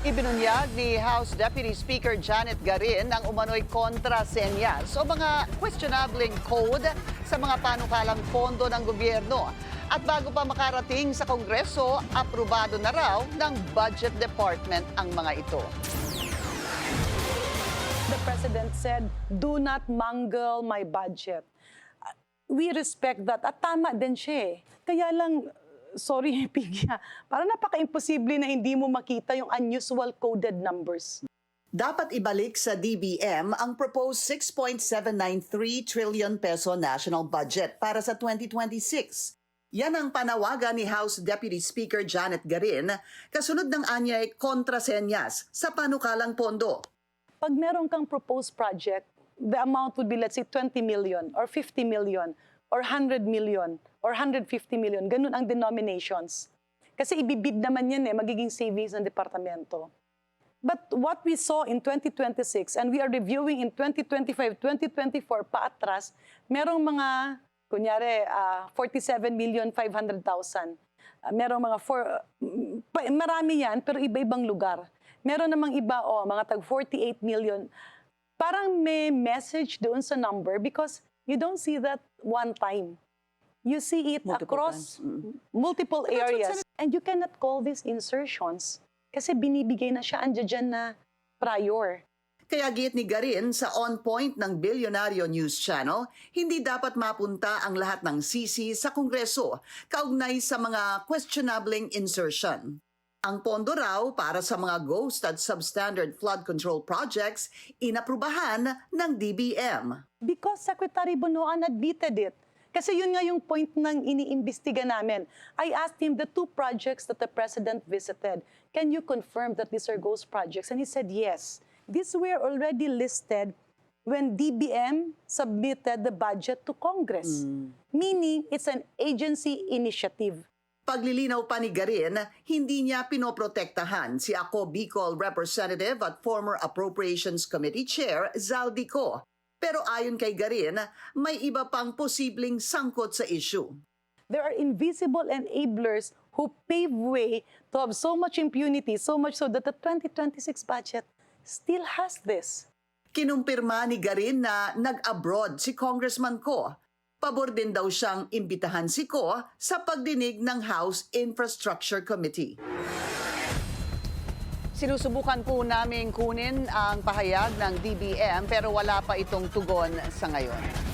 Ibinunyag ni House Deputy Speaker Janet Garin ang umano'y kontra-senyas o mga questionabling code sa mga panukalang pondo ng gobyerno. At bago pa makarating sa Kongreso, aprobado na raw ng Budget Department ang mga ito. The President said, do not mangle my budget. We respect that. At tama din siya eh. Kaya lang, sorry, Pigya, parang napaka-imposible na hindi mo makita yung unusual coded numbers. Dapat ibalik sa DBM ang proposed 6.793 trillion peso national budget para sa 2026. Yan ang panawagan ni House Deputy Speaker Janet Garin kasunod ng anyay kontrasenyas sa panukalang pondo. Pag meron kang proposed project, the amount would be, let's say, 20 million or 50 million or 100 million or 150 million. Ganun ang denominations. Kasi ibibid naman yan magiging savings ng departamento. But what we saw in 2026 and we are reviewing in 2025, 2024 paatras, merong mga, kunyari, 47,500,000. Merong mga, marami yan, pero iba-ibang lugar. Meron namang iba, mga tag 48 million. Parang may message doon sa number because you don't see that one time. You see it across multiple areas. And you cannot call these insertions kasi binibigay na siya, andyan dyan na prior. Kaya giit ni Garin sa On Point ng Bilyonaryo News Channel, hindi dapat mapunta ang lahat ng sisi sa Kongreso kaugnay sa mga questionabling insertion. Ang pondo raw para sa mga ghost at substandard flood control projects inaprubahan ng DBM. Because Secretary Bonoan admitted it. Kasi yun nga yung point ng iniimbestiga namin. I asked him the two projects that the President visited, can you confirm that these are ghost projects? And he said yes. These were already listed when DBM submitted the budget to Congress. Meaning it's an agency initiative. Paglilinaw pa ni Garin, hindi niya pinoprotektahan si Ako Bicol Representative at former Appropriations Committee Chair Zaldico. Pero ayon kay Garin, may iba pang posibleng sangkot sa issue. There are invisible enablers who pave way to have so much impunity, so much so that the 2026 budget still has this. Kinumpirma ni Garin na nag-abroad si Congressman Ko. Pabor din daw siyang imbitahan si Ko sa pagdinig ng House Infrastructure Committee. Sinusubukan po namin kunin ang pahayag ng DBM pero wala pa itong tugon sa ngayon.